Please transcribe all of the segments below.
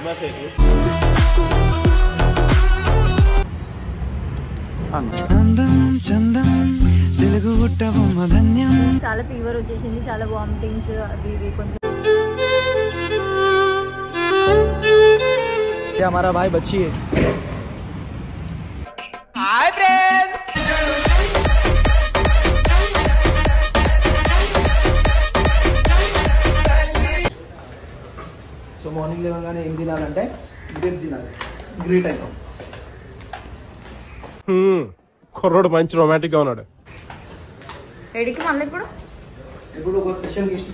Famous है तू చాలా ఫీవర్ వచ్చేసింది, చాలా వామిటింగ్స్ అవి ఇవి కొంచెం. हमारा भाई बच्ची है. हाय సో మార్నింగ్ లేవగానే ఏం తినాలంటే గ్రేప్స్ తినాలి. గ్రేట్ అయిపోం. కుర్రోడు మంచి రొమాంటిక్ గా ఉన్నాడు. ఎడికి మళ్ళీ ఇప్పుడు ఒక స్పెషల్ గెస్ట్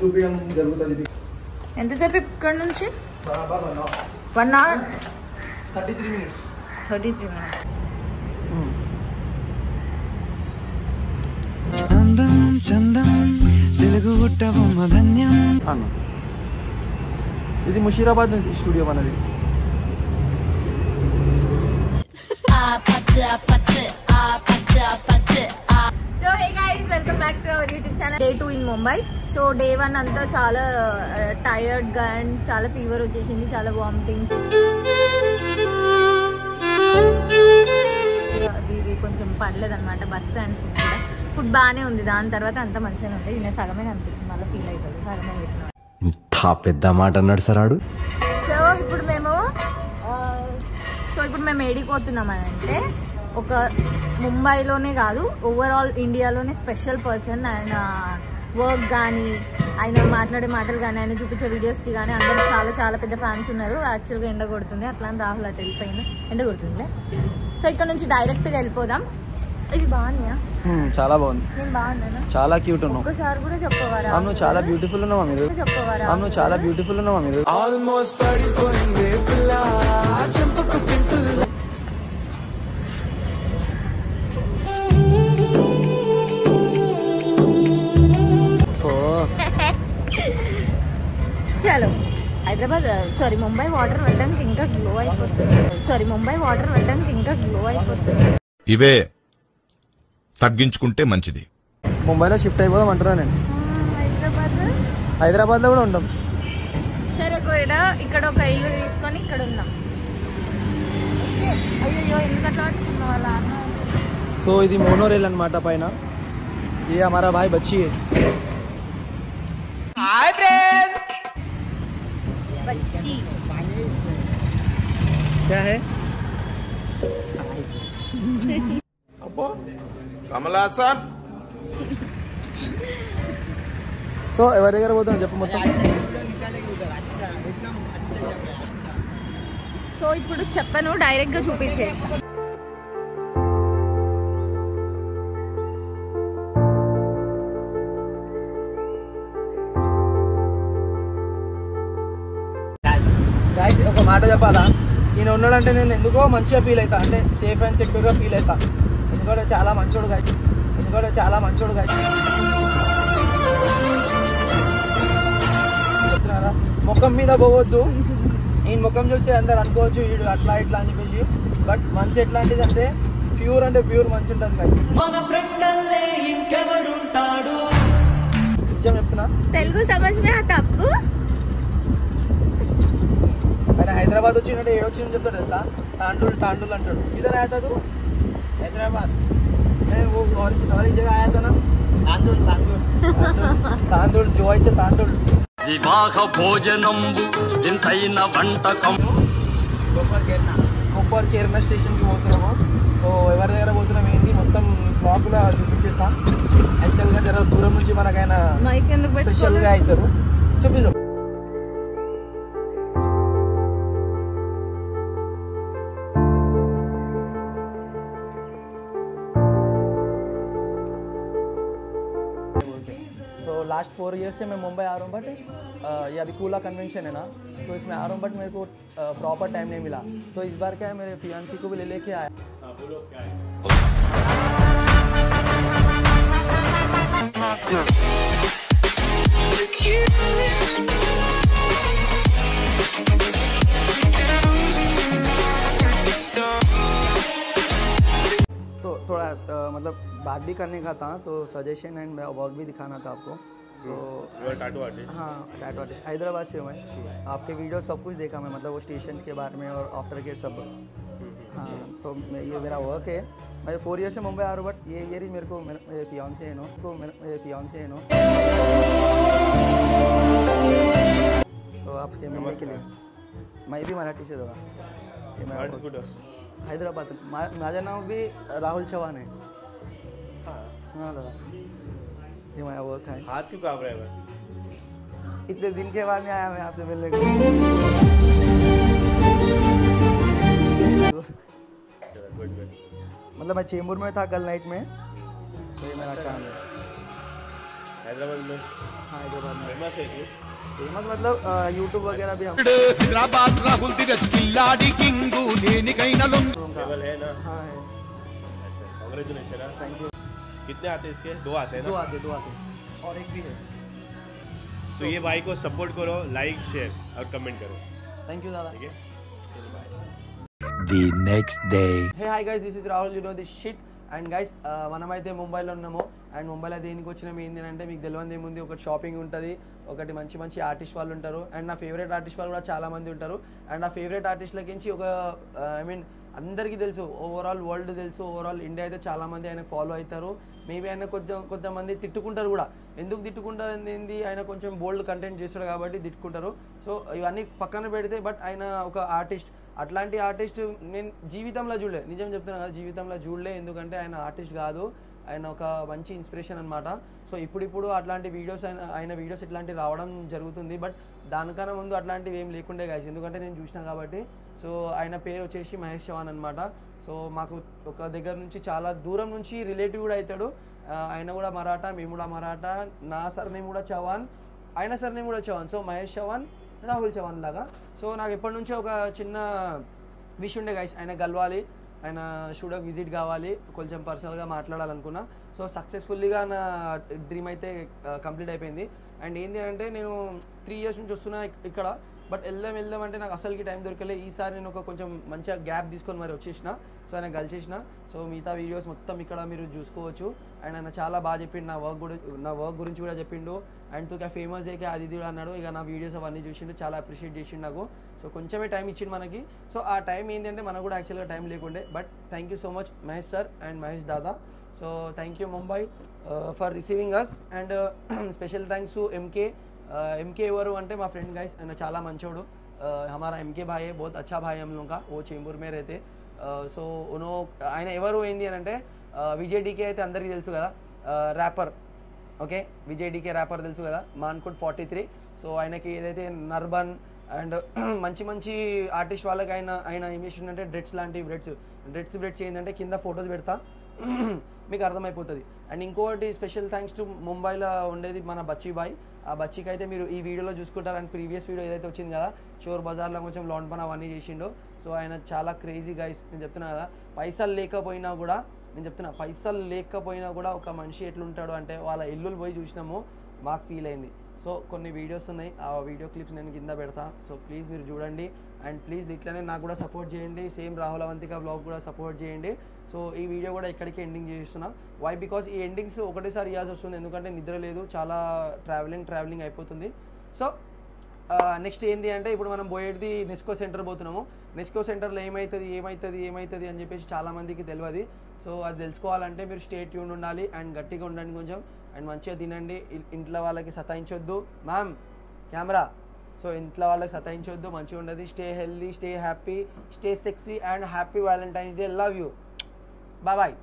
చూపించడం జరుగుతుంది. ఎంతసేపు ఇక్కడ నుంచి? 1 hour 33 minutes. 33 minutes. అందం చందం తెలుగు గుట్టబొమ్మ ధన్యం అన్న. ఇది ముషీరాబాద్ స్టూడియో మనది. So hey guys, welcome back to our YouTube channel. Day 2 in Mumbai. So Day 1 అంతా చాలా టైర్డ్ గా అండ్ చాలా ఫీవర్ వచ్చేసింది, చాలా వామిటింగ్స్ ఇవి కొంచెం పడలేదన్నమాట. బస్ అండ్ ఫుడ్ కూడా, ఫుడ్ బాగానే ఉంది. దాని తర్వాత అంతా మంచిగానే ఉంది. నేను సగమే కనిపిస్తుంది, మళ్ళీ ఫీల్ అవుతుంది సగమే పెట్టిన. ఇంత పెద్ద మాట అన్నాడు సార్ ఆడు. సో ఇప్పుడు మేము ఏడిపోతున్నాం అని అంటే, ఒక ముంబైలోనే కాదు ఓవరాల్ ఇండియాలోనే స్పెషల్ పర్సన్. ఆయన వర్క్ కానీ, ఆయన మాట్లాడే మాటలు కానీ, ఆయన చూపించే వీడియోస్కి కానీ అందరూ చాలా చాలా పెద్ద ఫ్యాన్స్ ఉన్నారు. యాక్చువల్గా ఎండ కొడుతుంది, అట్లా అని రాహుల్ అటు వెళ్ళిపోయింది. ఎండ కొడుతుంది. సో ఇక్కడ నుంచి డైరెక్ట్గా వెళ్ళిపోదాం. ఇది బాగున్నాయా? చాలా బాగుంది. నేను బాగున్నాను, చాలా క్యూట్ ఉన్నావు. ఒకసారి కూడా చెప్పవారా? అవును చాలా బ్యూటిఫుల్ ఉన్నావా మీరు? చెప్పవారా? అవును చాలా బ్యూటిఫుల్ ఉన్నావా మీరు? ఆల్మోస్ట్ పడిపోయింది పిల్ల చెంపకు పింపుల్ల. చలో హైదరాబాద్ ముంబై వాటర్ వెళ్ళడానికి ఇంకా గ్లో అయిపోతుంది. ఇవే తగ్గించుకుంటే మంచిది. ముంబైలో షిఫ్ట్ అయిపోదాం అంటున్నా నేను. హైదరాబాద్ లో కూడా ఉంటాం. సరే కూడా ఇక్కడ ఒక ఇల్లు తీసుకొని ఇక్కడ ఉందాం. అయ్యో ఎందుకట్లా పట్టుకున్నాం వాళ్ళ అన్న. సో ఇది మోనోరేల్ అనమాట పైన. ये हमारा भाई बच्ची है. Hi friend. बच्ची क्या है? అబ్బో కమలాసన్. సో ఎవరి దగ్గర పోతాం చెప్పు మొత్తం. సో ఇప్పుడు చెప్పను, డైరెక్ట్ గా చూపించేస్తా. ఒక మాట చెప్పాలా, ఈయన ఉన్నాడంటే నేను ఎందుకో మంచిగా ఫీల్ అవుతా, అంటే సేఫ్ అండ్ సెక్యూర్గా ఫీల్ అవుతా. ఎందుకంటే చాలా మంచోడు కాదు, చెప్తున్నారా. ముఖం మీద పోవద్దు, ఈయన ముఖం చూసి అందరు అనుకోవచ్చు వీడు అట్లా ఇట్లా అని చెప్పేసి. బట్ మంచి ఎట్లాంటిది అంటే ప్యూర్ మంచి ఉంటుంది కదా. నిజం చెప్తున్నా. తెలుగు సమజ్ మే ఆతా ఆప్కో? ఆయన హైదరాబాద్ వచ్చినట్టు ఏడొచ్చిన చెప్తాడు తెలుసా. तांडुल अंटाడు. इधर आया था तू? हैदराबाद मैं वो और जगह आया था ना. तांडुल जोयचे तांडुल. వివాహ భోజనంబు ఇంతైన వంటకం. కొప్పర్ కేరళ స్టేషన్కి పోతున్నాము. సో ఎవరి దగ్గర పోతున్నాం ఏంది మొత్తం బ్లాగ్లో చూపించేస్తాం. యాక్చువల్గా జర దూరం నుంచి మనకైనా స్పెషల్గా అవుతారు, చూపిస్తాం. लास्ट 4 ईयर्स से मैं मुंबई आ रहा हूँ, बट ये अभी कूला कन्वेंशन है ना, तो इसमें आ रहा हूँ, बट मेरे को प्रॉपर टाइम नहीं मिला. तो इस बार क्या है, मेरे फियांसी को भी लेके आया. तो थोड़ा मतलब बात भी करने का था, तो सजेशन एंड वर्क भी दिखाना था आपको. सो टैटू आर्टिस्ट। हाँ टैटू आर्टिस्ट हैदराबाद से हूँ मैं। आपके वीडियो सब कुछ देखा मैं, मतलब वो स्टेशन के बारे में और आफ्टर केयर सब। हाँ तो ये मेरा वर्क है। मैं 4 ईयर से मुंबई आ रहा हूँ, बट ये ईयर ही मेरे को मेरे फियांसे है नो सो आपके मिलने के लिए मैं भी मराठी से दूँगा। मराठी कुठं? हैदराबाद माझं नाव भी राहुल चव्हाण है। हाँ दादा ये मेरा वर्क है। हाथ क्यों कांप रहा है भाई? इतने दिन के बाद में आया मैं आपसे मिलने को। मतलब मैं चेंबूर में था कल नाइट में, तो ये मेरा काम है। हैदराबाद में? हाँ हैदराबाद में फेमस है तू? फेमस मतलब यूट्यूब वगैरह भी हम హైదరాబాద్ రాహుల్ దిగజ్ కిల్లాడి కింగు దేనికైనా లొంగు लेवल है ना? हाँ है। अच्छा कांग्रेचुलेशन। Thank you. कितने आते हैं इसके? 2 आते हैं दो ना? आते और एक भी है। तो ये भाई को सपोर्ट करो, लाइक शेयर और कमेंट करो, थैंक यू दादा। ठीक है? The next day hey hi guys, this is Rahul, you know this shit. And guys మనమైతే ముంబైలో ఉన్నాము. అండ్ ముంబైలో దేనికి వచ్చినాము ఏంటి అంటే, మీకు తెలియదు ఏముంది, ఒకటి షాపింగ్ ఉంటుంది, ఒకటి మంచి మంచి ఆర్టిస్ట్ వాళ్ళు ఉంటారు. అండ్ నా ఫేవరెట్ ఆర్టిస్ట్ వాళ్ళు కూడా చాలా మంది ఉంటారు. అండ్ నా ఫేవరెట్ ఆర్టిస్ట్లకించి ఒక ఐ మీన్ అందరికీ తెలుసు, ఓవరాల్ వరల్డ్ తెలుసు, ఓవరాల్ ఇండియా అయితే చాలా మంది ఆయన ఫాలో అవుతారు. మేబీ ఆయన కొంతమంది తిట్టుకుంటారు కూడా. ఎందుకు తిట్టుకుంటారు ఏంది, ఆయన కొంచెం బోల్డ్ కంటెంట్ చేస్తాడు కాబట్టి తిట్టుకుంటారు. సో ఇవన్నీ పక్కన పెడితే, బట్ ఆయన ఒక ఆర్టిస్ట్. అట్లాంటి ఆర్టిస్ట్ నేను జీవితంలో చూడలే, నిజం చెప్తున్నాను కదా, జీవితంలో చూడలే. ఎందుకంటే ఆయన ఆర్టిస్ట్ కాదు, ఆయన ఒక మంచి ఇన్స్పిరేషన్ అనమాట. సో ఇప్పుడు అట్లాంటి వీడియోస్ ఆయన వీడియోస్ ఇట్లాంటివి రావడం జరుగుతుంది. బట్ దానికన్నా ముందు అట్లాంటివి ఏం లేకుండే గాయస్, ఎందుకంటే నేను చూసినా కాబట్టి. సో ఆయన పేరు వచ్చేసి మహేష్ చవాన్ అనమాట. సో మాకు ఒక దగ్గర నుంచి చాలా దూరం నుంచి రిలేటివ్ కూడా అవుతాడు. ఆయన కూడా మరాఠా, మేము కూడా మరాఠా. నా సర్నేమ్ కూడా చవాన్, ఆయన సర్నేమ్ కూడా చవాన్. సో మహేష్ చవాన్, రాహుల్ చవాన్ లాగా. సో నాకు ఎప్పటి నుంచో ఒక చిన్న విష్ ఉండే గైస్, ఆయన కలవాలి, ఆయన స్టూడియోకి విజిట్ కావాలి, కొంచెం పర్సనల్గా మాట్లాడాలనుకున్నా. సో సక్సెస్ఫుల్లీగా నా డ్రీమ్ అయితే కంప్లీట్ అయిపోయింది. అండ్ ఏంటి అంటే, నేను 3 ఇయర్స్ నుంచి వస్తున్నా ఇక్కడ, బట్ వెళ్దాం అంటే నాకు అసలుకి టైం దొరకలే. ఈసారి నేను ఒక కొంచెం మంచిగా గ్యాప్ తీసుకొని మరి వచ్చేసిన. సో ఆయన కలిసేసిన. సో మిగతా వీడియోస్ మొత్తం ఇక్కడ మీరు చూసుకోవచ్చు. అండ్ ఆయన చాలా బాగా చెప్పిండు, నా వర్క్ గురించి కూడా చెప్పిండు. అండ్ తూ ఫేమస్ అయితే అది కూడా అన్నాడు. ఇక నా వీడియోస్ అవన్నీ చూసిండు, చాలా అప్రిషియేట్ చేసిండు నాకు. సో కొంచెమే టైం ఇచ్చిండు మనకి. సో ఆ టైం ఏంటంటే మనకు కూడా యాక్చువల్గా టైం లేకుండే. But thank you so much Mahesh sir and Mahesh dada. So thank you Mumbai for receiving us. And special thanks to M K ఎవరు అంటే మా ఫ్రెండ్ గైస్, ఆయన చాలా మంచోడు. हमारा MK भाई है, बहुत अच्छा भाई हम लोगों का, वो चेंबूर में रहते. సో ఆయన ఎవరు ఏంది అని అంటే, విజయ్ డీకే అయితే అందరికీ తెలుసు కదా, rapper. Okay, Vijay D K rapper తెలుసు కదా, మాన్కుడ్ 43. సో ఆయనకి ఏదైతే నర్బన్ అండ్ మంచి మంచి ఆర్టిస్ట్ వాళ్ళకి ఆయన ఏం చేసిందంటే, డ్రెడ్స్ లాంటి బ్రెడ్స్ ఏంటంటే కింద ఫొటోస్ పెడతా మీకు అర్థమైపోతుంది. అండ్ ఇంకోటి స్పెషల్ థ్యాంక్స్ టు ముంబైలో ఉండేది మన బచ్చీ బాయ్. ఆ బచ్చీకి అయితే మీరు ఈ వీడియోలో చూసుకుంటారు. అండ్ ప్రీవియస్ వీడియో ఏదైతే వచ్చింది కదా, చోర్ బజార్లో కొంచెం లాండ్ పని అవన్నీ చేసిండో. సో ఆయన చాలా క్రేజీ గైస్. నేను చెప్తున్నా కదా, పైసలు లేకపోయినా కూడా ఒక మనిషి ఎట్లుంటాడు అంటే, వాళ్ళ ఇల్లులు పోయి చూసినాము, మాకు ఫీల్ అయింది. సో కొన్ని వీడియోస్ ఉన్నాయి, ఆ వీడియో క్లిప్స్ నేను కింద పెడతా. సో ప్లీజ్ మీరు చూడండి. అండ్ ప్లీజ్ ఇట్లనే నాకు కూడా సపోర్ట్ చేయండి. సేమ్ రాహుల్ అవంతిక బ్లాగ్ కూడా సపోర్ట్ చేయండి. సో ఈ వీడియో కూడా ఇక్కడికి ఎండింగ్ చేస్తున్నా. వై బికాస్ ఈ ఎండింగ్స్ ఒకటేసారి ఇవ్వాల్సి వస్తుంది, ఎందుకంటే నిద్ర లేదు, చాలా ట్రావెలింగ్ అయిపోతుంది. సో నెక్స్ట్ ఏంటి అంటే, ఇప్పుడు మనం పోయేది నెస్కో సెంటర్ పోతున్నాము. నెస్కో సెంటర్లో ఏమవుతుంది అని చెప్పేసి చాలామందికి తెలియదు. సో అది తెలుసుకోవాలంటే మీరు స్టే ట్యూన్ ఉండాలి అండ్ గట్టిగా ఉండండి కొంచెం. అండ్ మంచిగా తినండి, ఇంట్లో వాళ్ళకి సతాయించొద్దు మ్యామ్ కెమెరా. సో ఇంట్లో వాళ్ళకి సతాయించొద్దు, మంచిగా ఉండదు. Stay healthy, stay happy, stay sexy and happy Valentine's Day. Love you, bye.